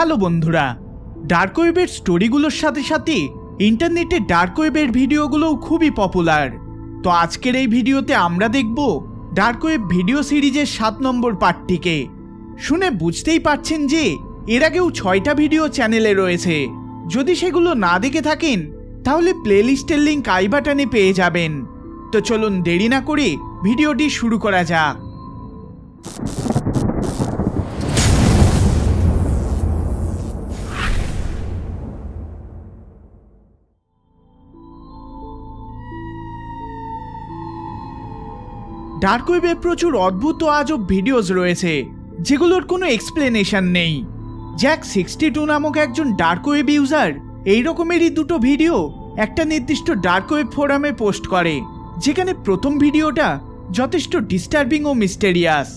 Hello বন্ধুরা, dark ওয়েবের স্টোরিগুলোর সাথে সাথে ইন্টারনেটে ডার্ক ওয়েবের ভিডিওগুলোও খুবই পপুলার। তো আজকের এই ভিডিওতে আমরা দেখব ডার্ক ওয়েব ভিডিও সিরিজের 7 নম্বর পার্টটিকে। শুনে বুঝতেই পারছেন যে এর আগেও 6টা ভিডিও চ্যানেলে রয়েছে। যদি সেগুলো না দেখে থাকেন তাহলে প্লেলিস্টের লিঙ্ক আই বাটনে পেয়ে যাবেন। তো চলুন দেরি না করে ভিডিওটি শুরু করা যাক। ডার্ক ওয়েবে প্রচুর অদ্ভুত ও আজব ভিডিওস রয়েছে যেগুলোর কোনো এক্সপ্লেনেশন নেই। জ্যাক 62 নামক একজন ডার্ক ওয়েব ইউজার এই রকমেরই দুটো ভিডিও একটা নির্দিষ্ট ডার্ক ওয়েব ফোরামে পোস্ট করে, যেখানে প্রথম ভিডিওটা যথেষ্ট ডিস্টার্বিং ও মিস্টেরিয়াস।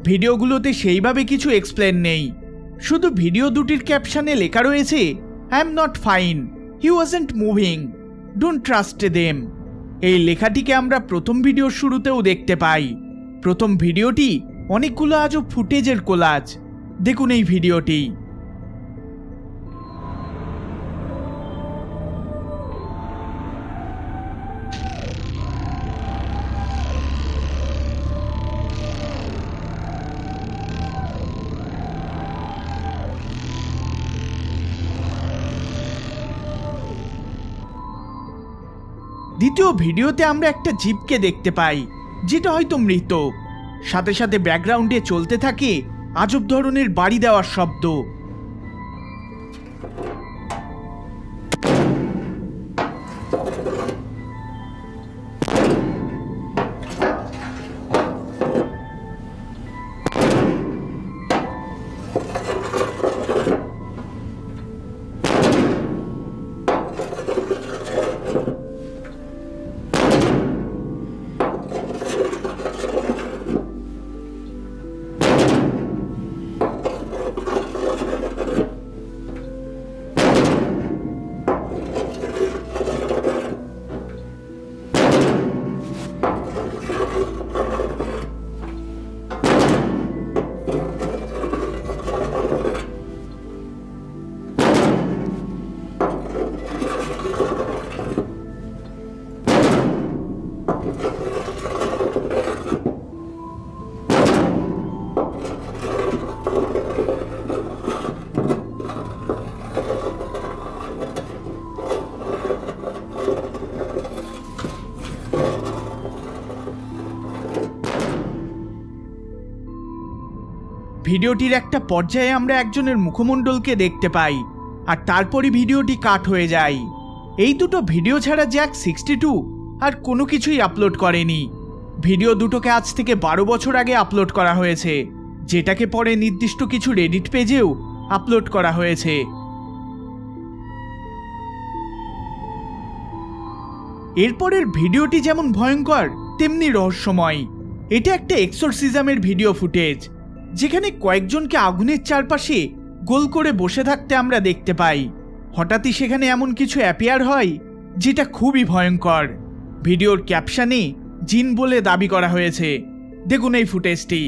ভিডিওগুলোতে সেইভাবে কিছু এক্সপ্লেন নেই, শুধু ভিডিও দুটির ক্যাপশনে লেখা রয়েছে I am not fine, he wasn't moving, don't trust them. এই লেখাটিকে আমরা প্রথম ভিডিওর শুরুতেও দেখতে পাই। প্রথম ভিডিওটি অনেকগুলো আজব ফুটেজের কোলাজ। দেখুন এই ভিডিওটি। দ্বিতীয় ভিডিওতে আমরা একটা জিপকে দেখতে পাই যেটা হয়তো মৃত। সাথে সাথে ব্যাকগ্রাউন্ডে চলতে থাকে আজব ধরনের বাড়ি দেওয়ার শব্দ। ভিডিওটির একটা পর্যায়ে আমরা একজনের মুখমণ্ডলকে দেখতে পাই, আর তারপরই ভিডিওটি কাট হয়ে যায়। এই দুটো ভিডিও ছাড়া জ্যাক 62 আর কোনো কিছুই আপলোড করেনি। ভিডিও দুটোকে আজ থেকে 12 বছর আগে আপলোড করা হয়েছে, যেটাকে পরে নির্দিষ্ট কিছু রেডিট পেজেও আপলোড করা হয়েছে। এরপরের ভিডিওটি যেমন ভয়ঙ্কর তেমনি রহস্যময়। এটা একটা এক্সোরসিজমের ভিডিও ফুটেজ, যেখানে কয়েকজনকে আগুনের চারপাশে গোল করে বসে থাকতে আমরা দেখতে পাই। হঠাৎই সেখানে এমন কিছু অ্যাপিয়ার হয় যেটা খুবই ভয়ঙ্কর। ভিডিওর ক্যাপশনে জিন বলে দাবি করা হয়েছে। দেখুন এই ফুটেজটি।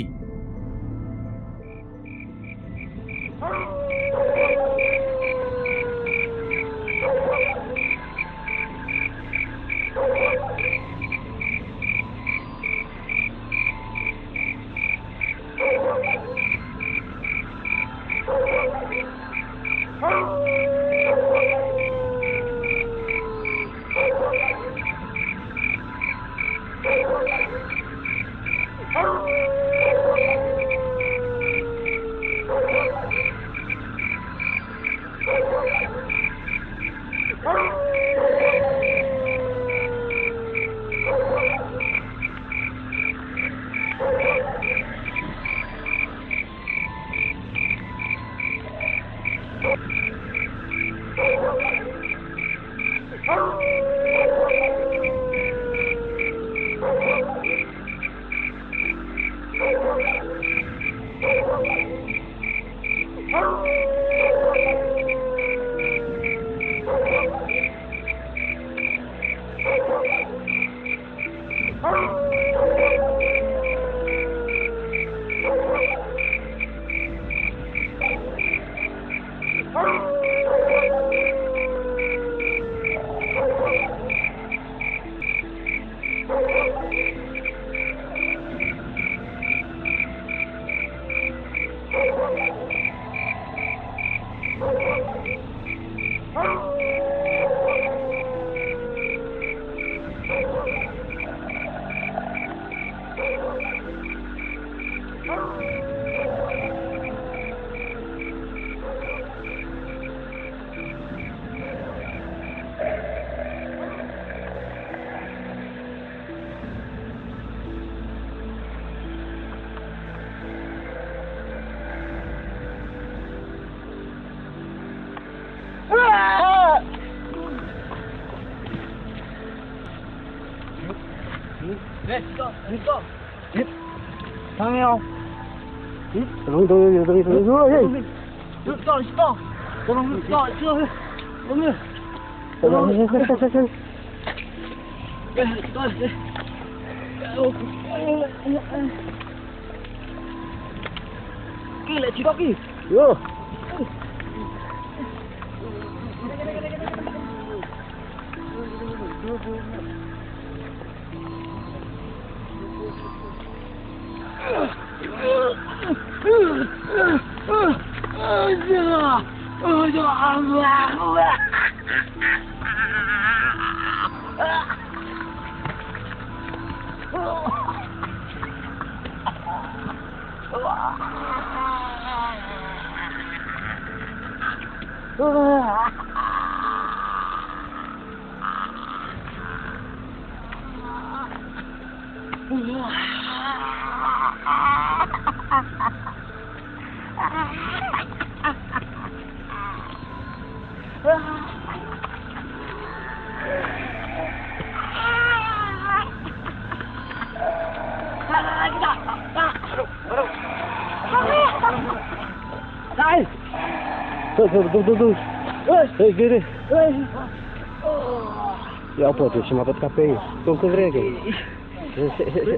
Ya apa tu? Semua kape. Tunggu kerja.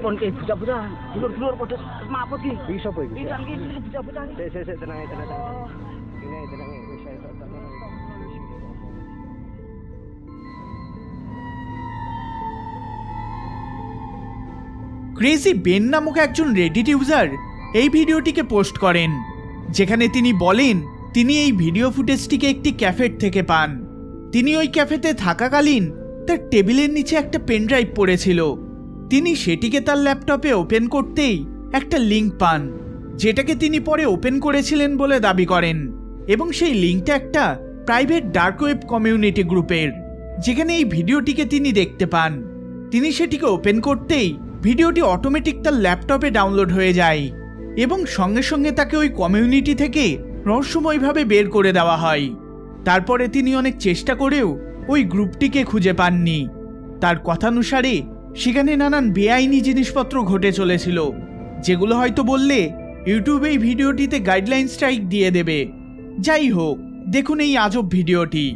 Ponke budak-budak. Dulur-dulur pada semak apa ki? Bisa apa? Bisa ki budak-budak. Saya tenang. Ini tenang. Saya tenang. Crazy Ben নামক একজন রেডিট ইউজার এই ভিডিওটিকে পোস্ট করেন, যেখানে তিনি বলেন তিনি এই ভিডিও ফুটেজটিকে একটি ক্যাফের থেকে পান। তিনি ওই ক্যাফেতে থাকাকালীন তার টেবিলের নিচে একটা পেনড্রাইভ পড়েছিল। তিনি সেটিকে তার ল্যাপটপে ওপেন করতেই একটা লিঙ্ক পান, যেটাকে তিনি পরে ওপেন করেছিলেন বলে দাবি করেন, এবং সেই লিঙ্কটা একটা প্রাইভেট ডার্ক ওয়েব কমিউনিটি গ্রুপের, যেখানে এই ভিডিওটিকে তিনি দেখতে পান। তিনি সেটিকে ওপেন করতেই ভিডিওটি অটোমেটিক তার ল্যাপটপে ডাউনলোড হয়ে যায় এবং সঙ্গে সঙ্গে তাকে ওই কমিউনিটি থেকে রহস্যময়ভাবে বের করে দেওয়া হয়। তারপরে তিনি অনেক চেষ্টা করেও ওই গ্রুপটিকে খুঁজে পাননি। তার কথানুসারে সেখানে নানান বেআইনি জিনিসপত্র ঘটে চলেছিল, যেগুলো হয়তো বললে ইউটিউব এই ভিডিওটিতে গাইডলাইন স্ট্রাইক দিয়ে দেবে। যাই হোক, দেখুন এই আজব ভিডিওটি।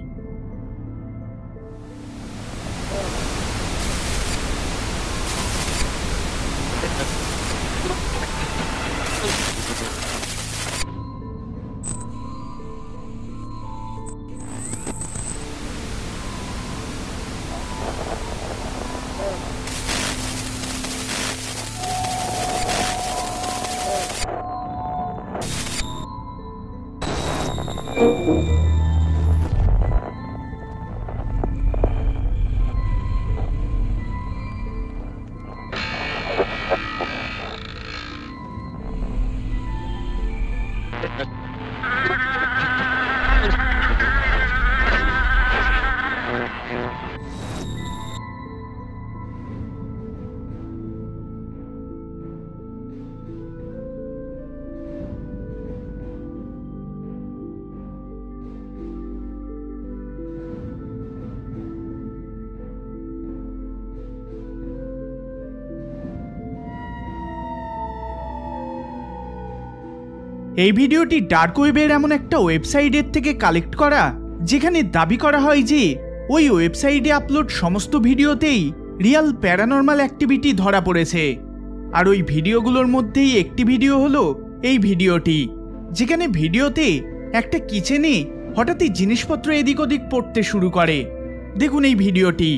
এই ভিডিওটি ডার্ক ওয়েবের এমন একটা ওয়েবসাইটের থেকে কালেক্ট করা, যেখানে দাবি করা হয় যে ওই ওয়েবসাইটে আপলোড সমস্ত ভিডিওতেই রিয়াল প্যারানর্মাল অ্যাক্টিভিটি ধরা পড়েছে। আর ওই ভিডিওগুলোর মধ্যেই একটি ভিডিও হলো এই ভিডিওটি, যেখানে ভিডিওতে একটা কিচেনে হঠাৎই জিনিসপত্র এদিক ওদিক পড়তে শুরু করে। দেখুন এই ভিডিওটি।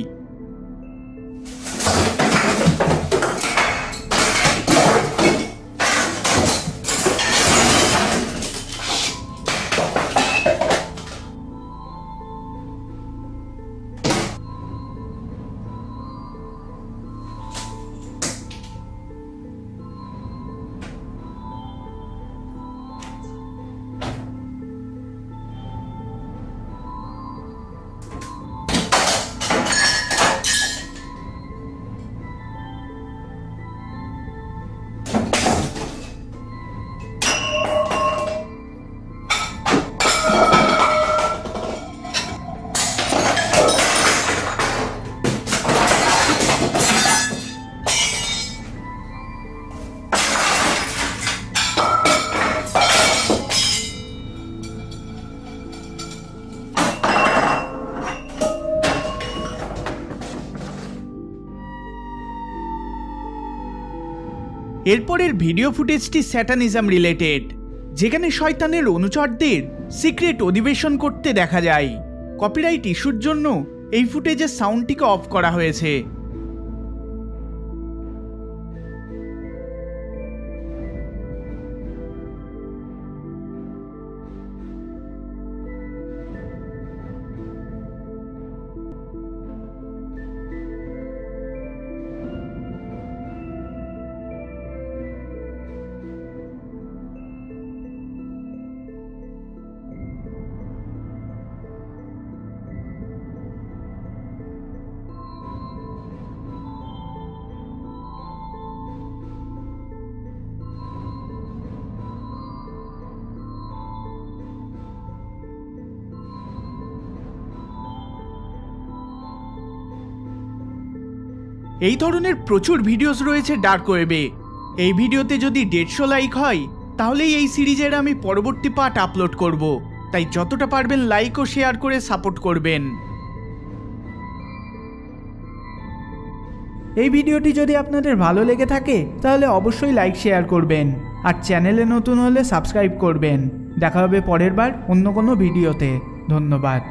এরপরের ভিডিও ফুটেজটি স্যাটানিজম রিলেটেড, যেখানে শয়তানের অনুচরদের সিক্রেট অধিবেশন করতে দেখা যায়। কপিরাইট ইস্যুর জন্য এই ফুটেজের সাউন্ডটিকে অফ করা হয়েছে। এই ধরনের প্রচুর ভিডিওস রয়েছে ডার্ক ওয়েবে। এই ভিডিওতে যদি 150 লাইক হয় তাহলেই এই সিরিজের আমি পরবর্তী পার্ট আপলোড করব, তাই যতটা পারবেন লাইক ও শেয়ার করে সাপোর্ট করবেন। এই ভিডিওটি যদি আপনাদের ভালো লেগে থাকে তাহলে অবশ্যই লাইক শেয়ার করবেন, আর চ্যানেলে নতুন হলে সাবস্ক্রাইব করবেন। দেখা হবে পরের বার অন্য কোনো ভিডিওতে। ধন্যবাদ।